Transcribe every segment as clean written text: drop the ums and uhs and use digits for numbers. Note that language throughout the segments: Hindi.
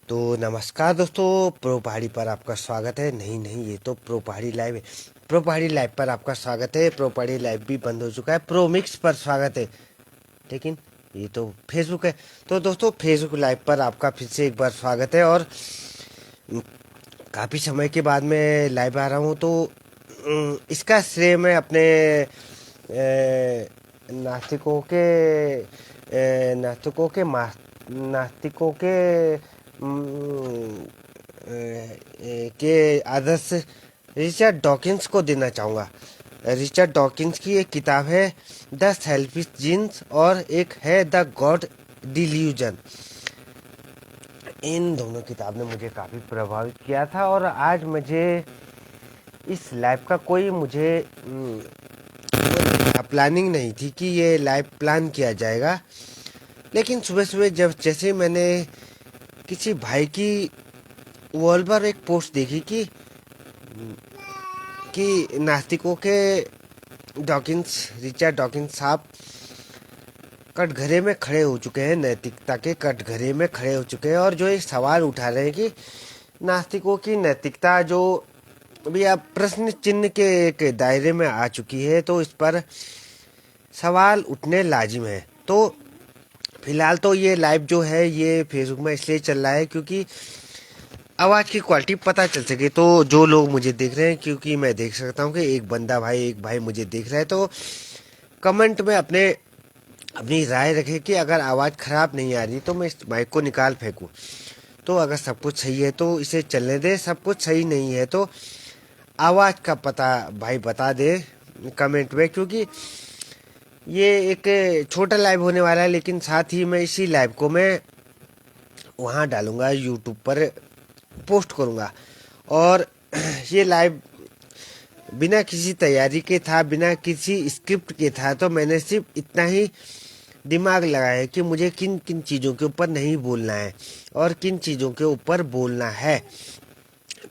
तो नमस्कार दोस्तों, प्रो पहाड़ी पर आपका स्वागत है। नहीं नहीं, ये तो प्रो पहाड़ी लाइव है। प्रो पहाड़ी लाइव पर आपका स्वागत है। प्रो पहाड़ी लाइव भी बंद हो चुका है। प्रो मिक्स पर स्वागत है, लेकिन ये तो फेसबुक है। तो दोस्तों, फेसबुक लाइव पर आपका फिर से एक बार स्वागत है। और काफ़ी समय के बाद मैं लाइव आ रहा हूँ, तो इसका श्रेय मैं अपने नास्तिकों के नास्तिकों के नास्तिकों के आदर्श रिचर्ड डॉकिंस को देना चाहूँगा। रिचर्ड डॉकिंस की एक किताब है द सेल्फिश जीन्स, और एक है द गॉड डिल्यूजन। इन दोनों किताब ने मुझे काफ़ी प्रभावित किया था। और आज मुझे इस लाइव का कोई मुझे प्लानिंग नहीं थी कि ये लाइव प्लान किया जाएगा। लेकिन सुबह सुबह जब जैसे मैंने किसी भाई की वॉल पर एक पोस्ट देखी कि नास्तिकों के डॉकिंस, रिचर्ड डॉकिंस साहब कटघरे में खड़े हो चुके हैं, नैतिकता के कटघरे में खड़े हो चुके हैं। और जो एक सवाल उठा रहे हैं कि नास्तिकों की नैतिकता जो अभी अब प्रश्न चिन्ह के एक दायरे में आ चुकी है, तो इस पर सवाल उठने लाजिम है। तो फिलहाल तो ये लाइव जो है ये फेसबुक में इसलिए चल रहा है क्योंकि आवाज़ की क्वालिटी पता चल सके। तो जो लोग मुझे देख रहे हैं, क्योंकि मैं देख सकता हूँ कि एक भाई मुझे देख रहा है, तो कमेंट में अपनी राय रखें कि अगर आवाज़ ख़राब नहीं आ रही तो मैं इस माइक को निकाल फेंकूँ। तो अगर सब कुछ सही है तो इसे चलने दे, सब कुछ सही नहीं है तो आवाज़ का पता भाई बता दे कमेंट में। क्योंकि ये एक छोटा लाइव होने वाला है, लेकिन साथ ही मैं इसी लाइव को मैं वहाँ डालूंगा, यूट्यूब पर पोस्ट करूँगा। और ये लाइव बिना किसी तैयारी के था, बिना किसी स्क्रिप्ट के था। तो मैंने सिर्फ इतना ही दिमाग लगाया कि मुझे किन किन चीज़ों के ऊपर नहीं बोलना है और किन चीज़ों के ऊपर बोलना है।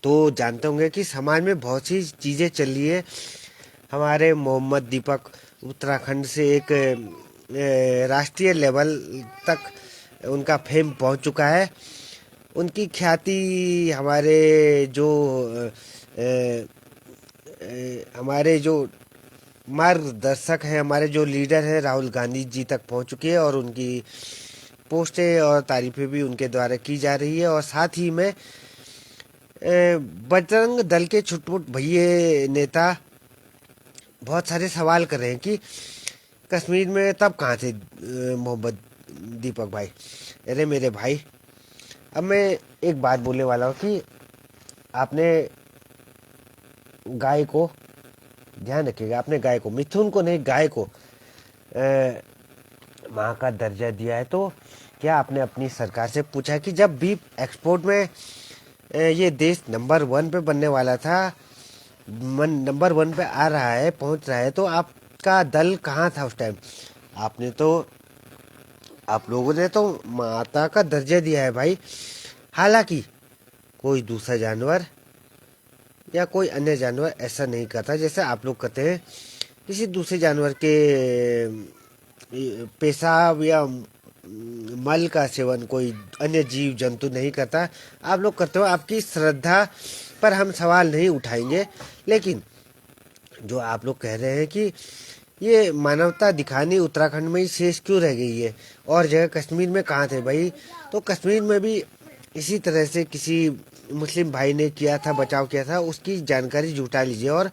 तो जानते होंगे कि समाज में बहुत सी चीज़ें चल रही है। हमारे मोहम्मद दीपक उत्तराखंड से एक राष्ट्रीय लेवल तक उनका फेम पहुंच चुका है। उनकी ख्याति हमारे जो हमारे जो मार्गदर्शक हैं, हमारे जो लीडर हैं, राहुल गांधी जी तक पहुंच चुकी है। और उनकी पोस्टें और तारीफें भी उनके द्वारा की जा रही है। और साथ ही में बजरंग दल के छुटपुट भैये नेता बहुत सारे सवाल कर रहे हैं कि कश्मीर में तब कहाँ थे मोहम्मद दीपक भाई। अरे मेरे भाई, अब मैं एक बात बोलने वाला हूँ कि आपने गाय को, ध्यान रखिएगा, आपने गाय को, मिथुन को नहीं, गाय को माँ का दर्जा दिया है। तो क्या आपने अपनी सरकार से पूछा कि जब बीफ एक्सपोर्ट में ये देश नंबर 1 पे बनने वाला था, नंबर 1 पे आ रहा है, पहुंच रहा है, तो आपका दल कहाँ था उस टाइम? आपने तो, आप लोगों ने तो माता का दर्जा दिया है भाई। हालांकि कोई दूसरा जानवर या कोई अन्य जानवर ऐसा नहीं करता जैसे आप लोग करते हैं। किसी दूसरे जानवर के पेशाब या मल का सेवन कोई अन्य जीव जंतु नहीं करता। आप लोग करते हो। आपकी श्रद्धा पर हम सवाल नहीं उठाएंगे, लेकिन जो आप लोग कह रहे हैं कि ये मानवता दिखानी उत्तराखंड में ही शेष क्यों रह गई है और जगह कश्मीर में कहाँ थे भाई? तो कश्मीर में भी इसी तरह से किसी मुस्लिम भाई ने किया था, बचाव किया था, उसकी जानकारी जुटा लीजिए। और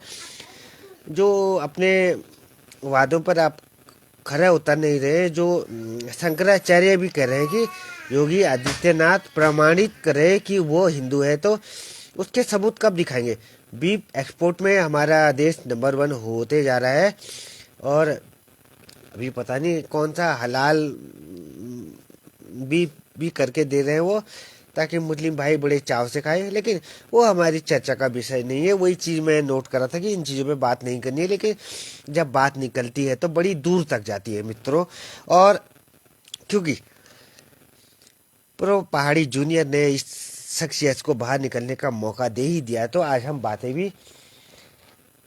जो अपने वादों पर आप खरे उतर नहीं रहे, जो शंकराचार्य भी कह रहे हैं कि योगी आदित्यनाथ प्रमाणित करे कि वो हिंदू है, तो उसके सबूत कब दिखाएंगे? बीफ एक्सपोर्ट में हमारा देश नंबर 1 होते जा रहा है। और अभी पता नहीं कौन सा हलाल बीफ भी करके दे रहे हैं वो, ताकि मुस्लिम भाई बड़े चाव से खाएं। लेकिन वो हमारी चर्चा का विषय नहीं है। वही चीज़ मैं नोट करा था कि इन चीज़ों पे बात नहीं करनी है, लेकिन जब बात निकलती है तो बड़ी दूर तक जाती है मित्रों। और क्योंकि प्रो पहाड़ी जूनियर ने इस शख्सियत को बाहर निकलने का मौका दे ही दिया, तो आज हम बातें भी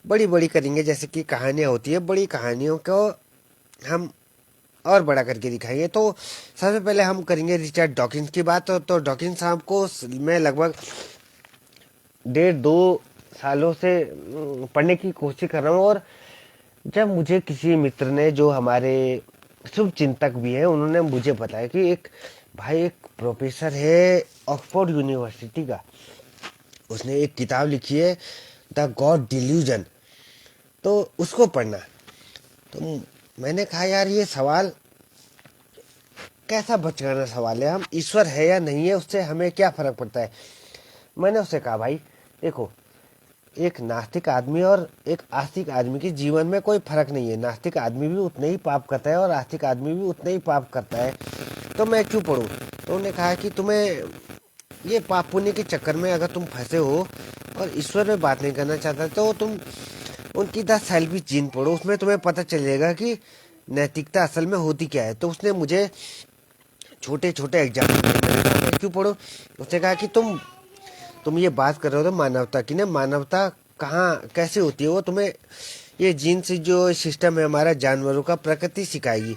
बड़ी बड़ी करेंगे। जैसे कि कहानियाँ होती है, बड़ी कहानियों को हम और बड़ा करके दिखाएंगे। तो सबसे पहले हम करेंगे रिचर्ड डॉकिंस की बात। तो डॉकिंस साहब को मैं लगभग 1.5-2 सालों से पढ़ने की कोशिश कर रहा हूँ। और जब मुझे किसी मित्र ने, जो हमारे शुभ चिंतक भी है, उन्होंने मुझे बताया कि एक भाई, एक प्रोफेसर है ऑक्सफोर्ड यूनिवर्सिटी का, उसने एक किताब लिखी है द गॉड डिल्यूजन, तो उसको पढ़ना। तो मैंने कहा यार, ये सवाल कैसा बचकाना सवाल है, हम ईश्वर है या नहीं है उससे हमें क्या फर्क पड़ता है। मैंने उससे कहा भाई देखो, एक नास्तिक आदमी और एक आस्तिक आदमी के जीवन में कोई फर्क नहीं है। नास्तिक आदमी भी उतना ही पाप करता है और आस्तिक आदमी भी उतना ही पाप करता है, तो मैं क्यों पढ़ूं। तो उन्होंने कहा कि तुम्हें ये पाप पुण्य के चक्कर में अगर तुम फंसे हो और ईश्वर में बात नहीं करना चाहता, तो तुम उनकी 10 सेल्फी जीन पढ़ो, उसमें तुम्हें पता चलेगा कि नैतिकता असल में होती क्या है। तो उसने मुझे छोटे छोटे एग्जाम्पल दिए। मैंने कहा मैं क्यों पढ़ूं। उसने कहा कि तुम ये बात कर रहे हो तो मानवता की, ना मानवता कहाँ कैसे होती है, वो तुम्हें ये जीन्स जो सिस्टम है हमारा जानवरों का, प्रकृति सिखाएगी।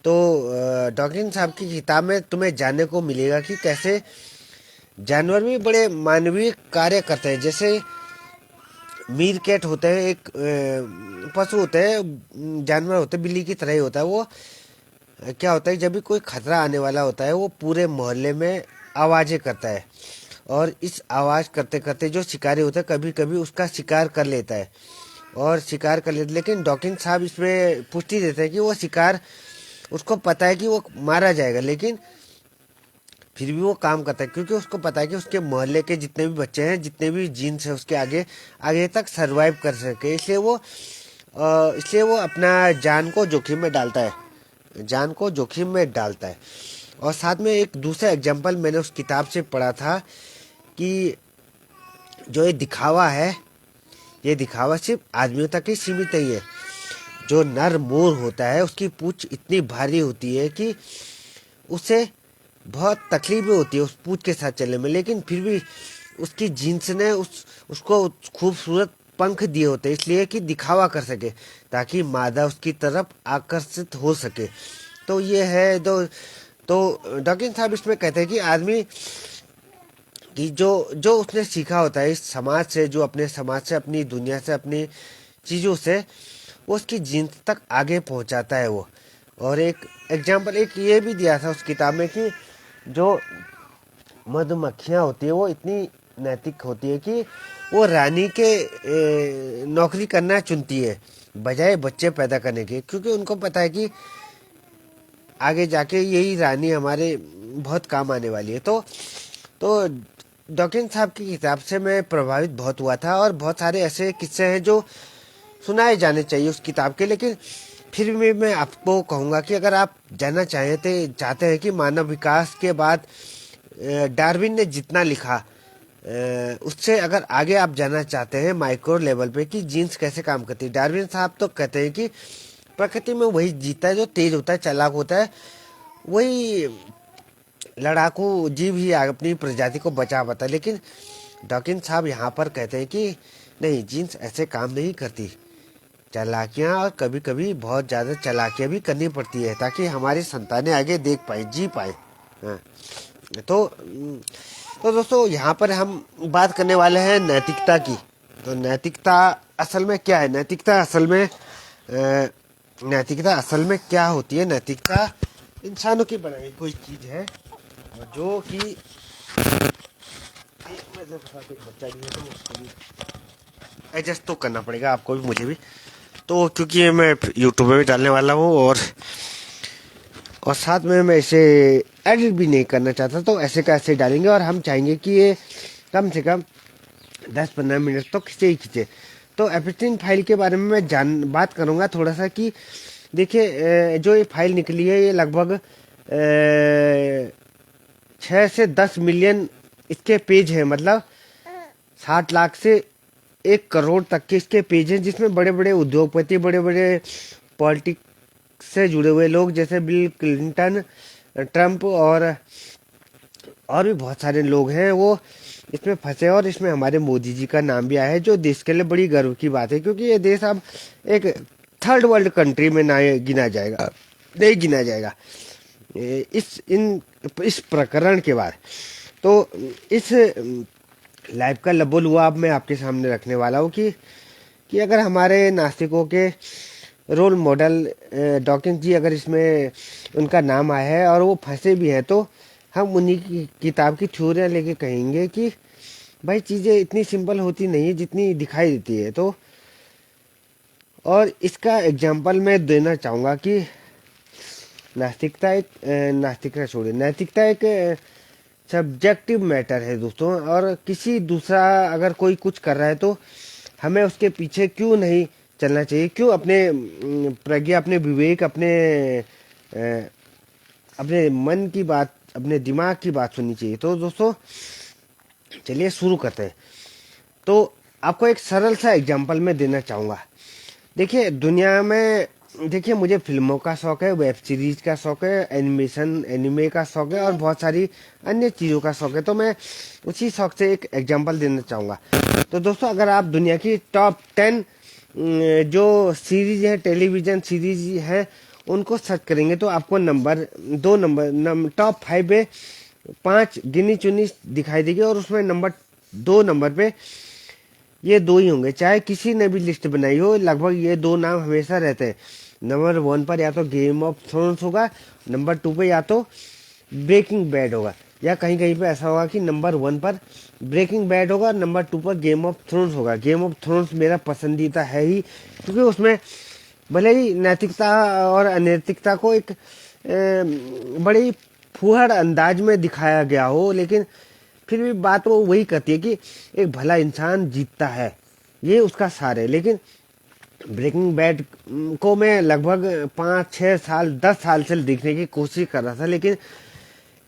तो डॉकिंस साहब की किताब में तुम्हें जानने को मिलेगा कि कैसे जानवर भी बड़े मानवीय कार्य करते हैं। जैसे मीर कैट होते हैं, एक पशु होते हैं, जानवर होते हैं, बिल्ली की तरह ही होता है वो। क्या होता है, जब भी कोई खतरा आने वाला होता है वो पूरे मोहल्ले में आवाजें करता है, और इस आवाज करते करते जो शिकारी होता है कभी कभी उसका शिकार कर लेता है, और शिकार कर लेता। लेकिन डॉकिंस साहब इसमें पुष्टि देते हैं कि वो शिकार, उसको पता है कि वो मारा जाएगा, लेकिन फिर भी वो काम करता है, क्योंकि उसको पता है कि उसके मोहल्ले के जितने भी बच्चे हैं, जितने भी जीन्स है, उसके आगे आगे तक सरवाइव कर सके। इसलिए वो अपना जान को जोखिम में डालता है, जान को जोखिम में डालता है। और साथ में एक दूसरा एग्जाम्पल मैंने उस किताब से पढ़ा था कि जो ये दिखावा है, ये दिखावा सिर्फ आदमियों तक ही सीमित नहीं है। जो नर मोर होता है उसकी पूंछ इतनी भारी होती है कि उसे बहुत तकलीफ होती है उस पूंछ के साथ चलने में, लेकिन फिर भी उसकी जीन्स ने उसको खूबसूरत पंख दिए होते हैं, इसलिए कि दिखावा कर सके, ताकि मादा उसकी तरफ आकर्षित हो सके। तो ये है तो डॉकिंस साहब इसमें कहते हैं कि आदमी कि जो जो उसने सीखा होता है इस समाज से, जो अपने समाज से, अपनी दुनिया से, अपनी चीज़ों से, वो उसकी जीन्स तक आगे पहुंचाता है वो। और एक एग्जाम्पल एक ये भी दिया था उस किताब में कि जो मधुमक्खियाँ होती है वो इतनी नैतिक होती है कि वो रानी के नौकरी करना चुनती है बजाय बच्चे पैदा करने के, क्योंकि उनको पता है कि आगे जाके यही रानी हमारे बहुत काम आने वाली है। तो डॉकिंस साहब की किताब से मैं प्रभावित बहुत हुआ था, और बहुत सारे ऐसे किस्से हैं जो सुनाए जाने चाहिए उस किताब के। लेकिन फिर भी मैं आपको कहूँगा कि अगर आप जानना चाहते हैं कि मानव विकास के बाद डार्विन ने जितना लिखा, उससे अगर आगे आप जानना चाहते हैं माइक्रो लेवल पे कि जीन्स कैसे काम करती है, डार्विन साहब तो कहते हैं कि प्रकृति में वही जीता है जो तेज होता है, चालाक होता है, वही लड़ाकू जीव ही अपनी प्रजाति को बचा पाता है। लेकिन डॉकिंस साहब यहाँ पर कहते हैं कि नहीं, जीन्स ऐसे काम नहीं करती, चालाकियाँ, और कभी कभी बहुत ज़्यादा चालाकियाँ भी करनी पड़ती है ताकि हमारी संतानें आगे देख पाए, जी पाए। हाँ। तो दोस्तों, यहाँ पर हम बात करने वाले हैं नैतिकता की। तो नैतिकता असल में क्या है? नैतिकता असल में क्या होती है? नैतिकता इंसानों की बनाई कोई चीज़ है जो कि बच्चा भी है, तो उसको भी एडजस्ट तो करना पड़ेगा, आपको भी मुझे भी। तो क्योंकि मैं यूट्यूब में भी डालने वाला हूँ और साथ में मैं इसे एडिट भी नहीं करना चाहता, तो ऐसे का ऐसे डालेंगे। और हम चाहेंगे कि ये कम से कम 10-15 मिनट तो खींचे ही खींचे। तो एपिस्टीन फाइल के बारे में मैं बात करूँगा थोड़ा सा कि देखिए, जो ये फाइल निकली है ये लगभग 6 से 10 मिलियन इसके पेज हैं, मतलब 60 लाख से 1 करोड़ तक के इसके पेज हैं, जिसमें बड़े बड़े उद्योगपति, बड़े बड़े पॉलिटिक्स से जुड़े हुए लोग जैसे बिल क्लिंटन, ट्रंप और भी बहुत सारे लोग हैं, वो इसमें फंसे। और इसमें हमारे मोदी जी का नाम भी आया है, जो देश के लिए बड़ी गर्व की बात है, क्योंकि ये देश अब एक थर्ड वर्ल्ड कंट्री में ना गिना जाएगा। नहीं गिना जाएगा इस प्रकरण के बाद। तो इस लाइव का लबो लुआब मैं आपके सामने रखने वाला हूँ कि अगर हमारे नास्तिकों के रोल मॉडल डॉकिंस जी अगर इसमें उनका नाम आया है और वो फंसे भी हैं, तो हम उन्हीं की किताब की थ्योरियाँ लेके कहेंगे कि भाई चीज़ें इतनी सिंपल होती नहीं है जितनी दिखाई देती है। तो और इसका एग्जाम्पल मैं देना चाहूँगा कि नास्तिकता छोड़िए, नैतिकता एक सब्जेक्टिव मैटर है दोस्तों। और किसी दूसरा अगर कोई कुछ कर रहा है तो हमें उसके पीछे क्यों नहीं चलना चाहिए, क्यों अपने प्रज्ञा, अपने विवेक, अपने मन की बात, अपने दिमाग की बात सुननी चाहिए। तो दोस्तों चलिए शुरू करते हैं। तो आपको एक सरल सा एग्जांपल मैं देना चाहूँगा। देखिए दुनिया में, देखिए मुझे फिल्मों का शौक है, वेब सीरीज का शौक है, एनिमे का शौक है और बहुत सारी अन्य चीज़ों का शौक है। तो मैं उसी शौक से एक एग्जांपल देना चाहूँगा। तो दोस्तों अगर आप दुनिया की टॉप 10 जो सीरीज है, टेलीविज़न सीरीज है, उनको सर्च करेंगे तो आपको टॉप 5 पे 5 गिनी चुनी दिखाई देगी और उसमें नंबर 2 पे ये दो ही होंगे। चाहे किसी ने भी लिस्ट बनाई हो, लगभग ये दो नाम हमेशा रहते हैं। नंबर 1 पर या तो गेम ऑफ थ्रोन्स होगा, नंबर 2 पे या तो ब्रेकिंग बैड होगा, या कहीं कहीं पे ऐसा होगा कि नंबर 1 पर ब्रेकिंग बैड होगा, नंबर 2 पर गेम ऑफ थ्रोन्स होगा। गेम ऑफ थ्रोन्स मेरा पसंदीदा है ही, क्योंकि उसमें भले ही नैतिकता और अनैतिकता को एक बड़ी फूहड़ अंदाज में दिखाया गया हो, लेकिन फिर भी बात वो वही करती है कि एक भला इंसान जीतता है, ये उसका सार है। लेकिन ब्रेकिंग बैड को मैं लगभग 5 6 साल 10 साल से देखने की कोशिश कर रहा था, लेकिन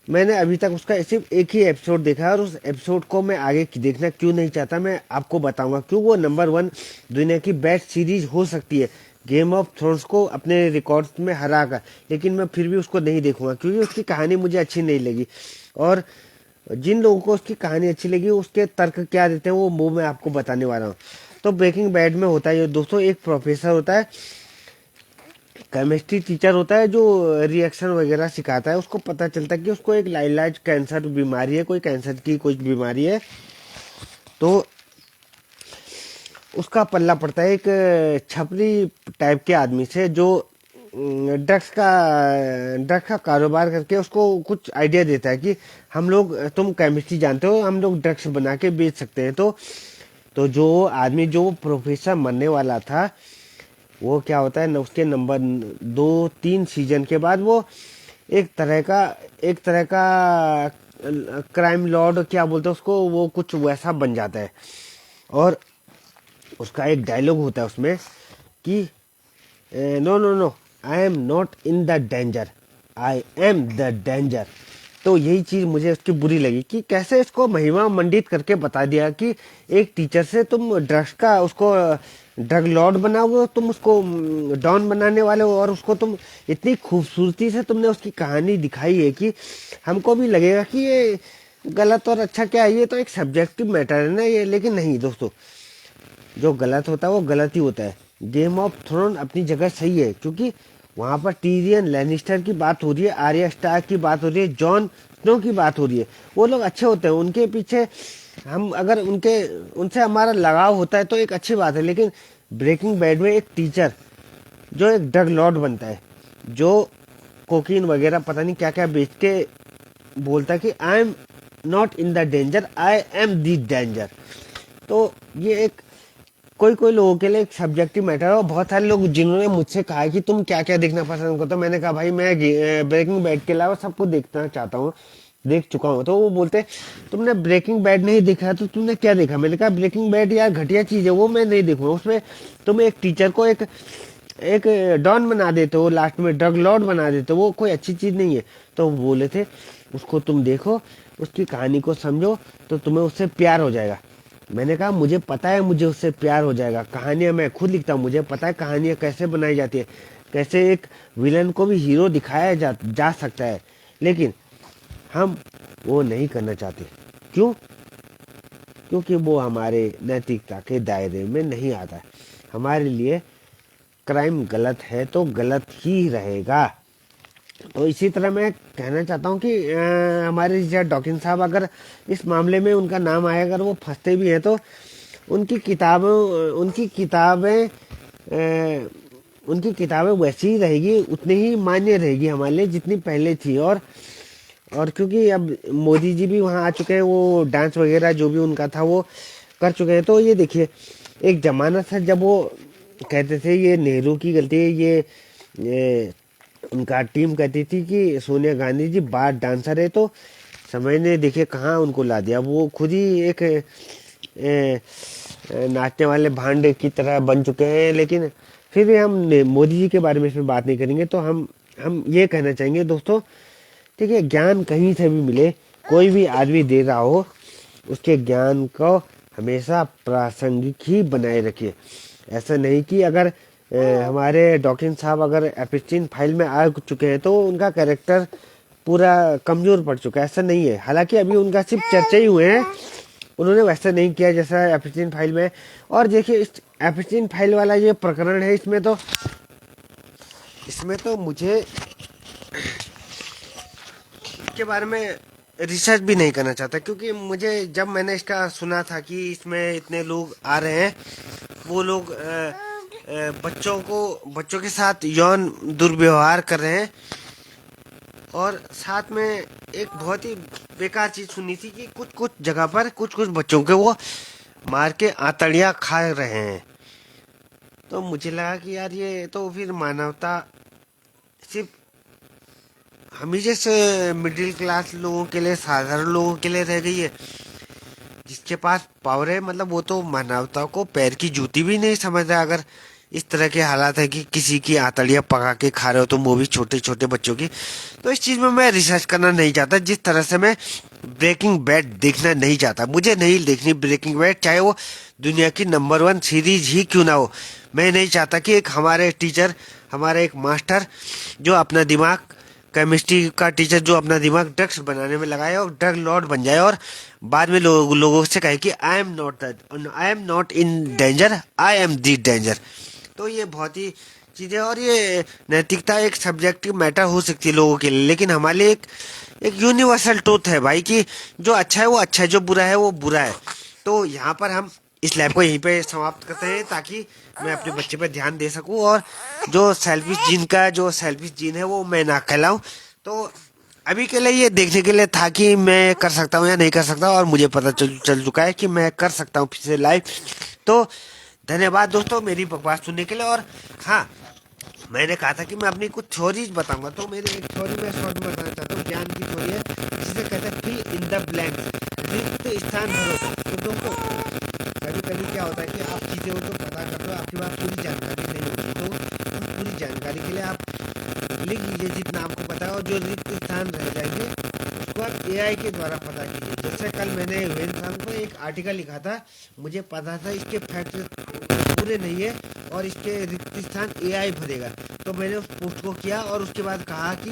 मैंने अभी तक उसका सिर्फ एक ही एपिसोड देखा है और उस एपिसोड को मैं आगे देखना क्यों नहीं चाहता, मैं आपको बताऊंगा। क्यों वो नंबर 1 दुनिया की बेस्ट सीरीज हो सकती है, गेम ऑफ थ्रोन्स को अपने रिकॉर्ड्स में हरा कर, लेकिन मैं फिर भी उसको नहीं देखूंगा क्योंकि उसकी कहानी मुझे अच्छी नहीं लगी। और जिन लोगों को उसकी कहानी अच्छी लगी उसके तर्क क्या देते हैं वो मैं आपको बताने वाला हूँ। तो ब्रेकिंग बैड में होता है दोस्तों, एक प्रोफेसर होता है, केमिस्ट्री टीचर होता है, जो रिएक्शन वगैरह सिखाता है। उसको पता चलता है कि उसको एक लाइलाज कैंसर बीमारी है, कोई कैंसर की कोई बीमारी है। तो उसका पल्ला पड़ता है एक छपरी टाइप के आदमी से, जो ड्रग्स का कारोबार करके उसको कुछ आइडिया देता है कि हम लोग, तुम केमिस्ट्री जानते हो, हम लोग ड्रग्स बना के बेच सकते हैं। तो जो आदमी, जो प्रोफेसर मरने वाला था, वो क्या होता है, उसके नंबर 2 3 सीजन के बाद वो एक तरह का क्राइम लॉर्ड क्या बोलते हैं उसको, वो कुछ वैसा बन जाता है। और उसका एक डायलॉग होता है उसमें कि no no no, I am not in the danger, I am the danger. तो यही चीज मुझे उसकी बुरी लगी कि कैसे इसको महिमा मंडित करके बता दिया कि एक टीचर से तुम ड्रग्स का, उसको ड्रग लॉर्ड बनाओगे, तुम उसको डॉन बनाने वाले हो, और उसको तुम इतनी खूबसूरती से तुमने उसकी कहानी दिखाई है कि हमको भी लगेगा कि ये गलत और अच्छा क्या है, ये तो एक सब्जेक्टिव मैटर है ना ये। लेकिन नहीं दोस्तों, जो गलत होता है वो गलत ही होता है। गेम ऑफ थ्रोन अपनी जगह सही है, क्योंकि वहां पर टीरियन लैनिस्टर की बात हो रही है, आर्या स्टार्क की बात हो रही है, जॉन स्नो की बात हो रही है। वो लोग अच्छे होते हैं, उनके पीछे हम अगर उनसे हमारा लगाव होता है तो एक अच्छी बात है। लेकिन ब्रेकिंग बैड में एक टीचर जो एक ड्रग लॉर्ड बनता है, जो कोकीन वगैरह पता नहीं क्या क्या बेच के बोलता है कि आई am not in the danger, I am the danger. तो ये एक कोई लोगों के लिए एक सब्जेक्टिव मैटर है। और बहुत सारे लोग जिन्होंने मुझसे कहा है कि तुम क्या क्या देखना पसंद करते हो, मैंने कहा भाई मैं ब्रेकिंग बैड के अलावा सबको देखना चाहता हूँ, देख चुका हूँ। तो वो बोलते तुमने ब्रेकिंग बैड नहीं देखा तो तुमने क्या देखा। मैंने कहा ब्रेकिंग बैड यार घटिया चीज है, वो मैं नहीं देखूंगा। उसमें तुम एक टीचर को एक एक डॉन बना देते हो, लास्ट में ड्रग लॉर्ड बना देते हो, वो कोई अच्छी चीज नहीं है। तो वो बोले थे उसको तुम देखो, उसकी कहानी को समझो, तो तुम्हें उससे प्यार हो जाएगा। मैंने कहा मुझे पता है मुझे उससे प्यार हो जाएगा, कहानियां मैं खुद लिखता हूँ, मुझे पता है कहानियां कैसे बनाई जाती है, कैसे एक विलन को भी हीरो दिखाया जा सकता है। लेकिन हम वो नहीं करना चाहते। क्यों? क्योंकि वो हमारे नैतिकता के दायरे में नहीं आता है। हमारे लिए क्राइम गलत है तो गलत ही रहेगा। तो इसी तरह मैं कहना चाहता हूँ कि हमारे रिचर्ड डॉकिंस साहब अगर इस मामले में उनका नाम आया, अगर वो फंसते भी हैं तो उनकी किताबें अ, उनकी किताबें वैसी ही रहेगी, उतनी ही मान्य रहेगी हमारे लिए जितनी पहले थी। और क्योंकि अब मोदी जी भी वहाँ आ चुके हैं, वो डांस वगैरह जो भी उनका था वो कर चुके हैं। तो ये देखिए, एक जमाना था जब वो कहते थे ये नेहरू की गलती है, ये उनका टीम कहती थी कि सोनिया गांधी जी बार डांसर है। तो समय ने देखिए कहाँ उनको ला दिया, वो खुद ही एक नाचने वाले भांड की तरह बन चुके हैं। लेकिन फिर भी हम मोदी जी के बारे में इसमें बात नहीं करेंगे। तो हम ये कहना चाहेंगे दोस्तों, ठीक है, ज्ञान कहीं से भी मिले, कोई भी आदमी दे रहा हो, उसके ज्ञान को हमेशा प्रासंगिक ही बनाए रखिए। ऐसा नहीं कि अगर हमारे डॉकिंस साहब अगर एपिस्टीन फाइल में आ चुके हैं तो उनका कैरेक्टर पूरा कमजोर पड़ चुका है, ऐसा नहीं है। हालांकि अभी उनका सिर्फ चर्चा ही हुए हैं, उन्होंने वैसा नहीं किया जैसा एपिस्टीन फाइल में। और देखिए, इस एपिस्टीन फाइल वाला ये प्रकरण है, इसमें तो मुझे के बारे में रिसर्च भी नहीं करना चाहता, क्योंकि मुझे जब मैंने इसका सुना था कि इसमें इतने लोग आ रहे हैं, वो लोग बच्चों के साथ यौन दुर्व्यवहार कर रहे हैं, और साथ में एक बहुत ही बेकार चीज सुनी थी कि कुछ कुछ जगह पर कुछ बच्चों के वो मार के आंतड़ियां खा रहे हैं। तो मुझे लगा कि यार ये तो फिर मानवता सिर्फ हम ही जैसे मिडिल क्लास लोगों के लिए, साधारण लोगों के लिए रह गई है। जिसके पास पावर है, मतलब वो तो मानवता को पैर की जूती भी नहीं समझ रहा। अगर इस तरह के हालात है कि किसी की आंतड़ियां पका के खा रहे हो, तो वो भी छोटे छोटे बच्चों की। तो इस चीज में मैं रिसर्च करना नहीं चाहता, जिस तरह से मैं ब्रेकिंग बैड देखना नहीं चाहता। मुझे नहीं देखनी ब्रेकिंग बैड, चाहे वो दुनिया की नंबर 1 सीरीज ही क्यों ना हो। मैं नहीं चाहता कि एक हमारे टीचर, हमारा एक मास्टर जो अपना दिमाग, केमिस्ट्री का टीचर जो अपना दिमाग ड्रग्स बनाने में लगाए और ड्रग लॉर्ड बन जाए, और बाद में लोगों से कहे कि आई am not in danger, I am the danger. तो ये बहुत ही चीजें, और ये नैतिकता एक सब्जेक्टिव मैटर हो सकती है लोगों के लिए, लेकिन हमारे लिए एक यूनिवर्सल ट्रूथ है भाई कि जो अच्छा है वो अच्छा है, जो बुरा है वो बुरा है। तो यहाँ पर हम इस लैब को यहीं पे समाप्त करते हैं, ताकि मैं अपने बच्चे पर ध्यान दे सकूं, और जो सेल्फिश जीन है वो मैं ना कहलाऊं। तो अभी के लिए ये देखने के लिए था कि मैं कर सकता हूँ या नहीं कर सकता, और मुझे पता चल चुका है कि मैं कर सकता हूँ फिर से लाइव। तो धन्यवाद दोस्तों मेरी बकवास सुनने के लिए। और हाँ, मैंने कहा था कि मैं अपनी कुछ थ्योरीज बताऊंगा, तो मेरी एक थ्योरी मैं शॉर्ट में बताना चाहता हूँ। ज्ञान की थ्योरी है, जिसे कहते हैं फिल इन द ब्लैंक, रिक्त स्थान भरो। तो दोस्तों, कभी कभी क्या होता है कि आप चीजें हो तो पता करते हो, आपके पास पूरी जानकारी नहीं होती, तो उस पूरी जानकारी के लिए आप लिख लीजिए जितना आपको पता है, और जो रिक्त स्थान रह जाएंगे उसको आप एआई के द्वारा पता कीजिए। जैसे कल मैंने वेन सांग पर एक आर्टिकल लिखा था, मुझे पता था इसके फैक्ट पूरे नहीं है और इसके रिक्त स्थान एआई भरेगा। तो मैंने उस पोस्ट को किया और उसके बाद कहा कि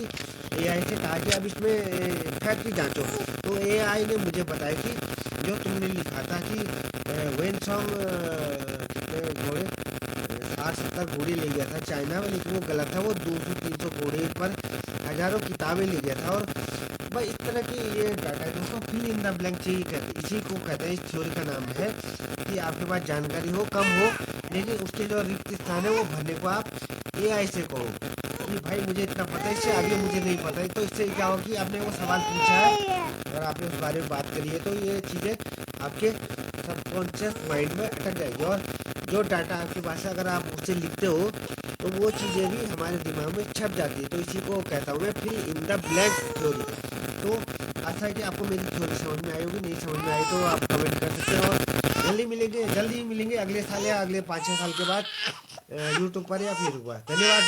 एआई से कहा कि अब इसमें फैक्ट जांचो। तो एआई ने मुझे बताया कि जो तुमने लिखा था कि वेन सॉन्ग घोड़े 60-70 घोड़े ले गया था चाइना में, लेकिन वो गलत था। वो 200-300 घोड़े पर हजारों किताबें ले गया था। और भाई इस तरह की ये डाटा है दोस्तों, फिल इन द ब्लैंक चाहिए कहते, इसी को कहते हैं, इस थ्योरी का नाम है कि आपके पास जानकारी हो कम हो, लेकिन उसके जो रिक्त स्थान है वो भरने को आप एआई से कहो कि भाई मुझे इतना पता है, इससे आगे मुझे नहीं पता है। तो इससे क्या हो कि आपने वो सवाल पूछा है और आपने उस बारे में बात करी है, तो ये चीज़ें आपके सबकॉन्शियस माइंड में अटक जाएगी। और जो डाटा आपके पास है, अगर आप उसे लिखते हो तो वो चीज़ें भी हमारे दिमाग में छप जाती है। तो इसी को कहता हूँ मैं fill in the blank theory. तो आशा है कि आपको मेरी थ्योरी समझ में आई होगी, नहीं समझ में आई तो आप कमेंट कर सकते हैं। और जल्दी मिलेंगे अगले साल या अगले 5-6 साल के बाद यूट्यूब पर या फेसबुक पर। धन्यवाद।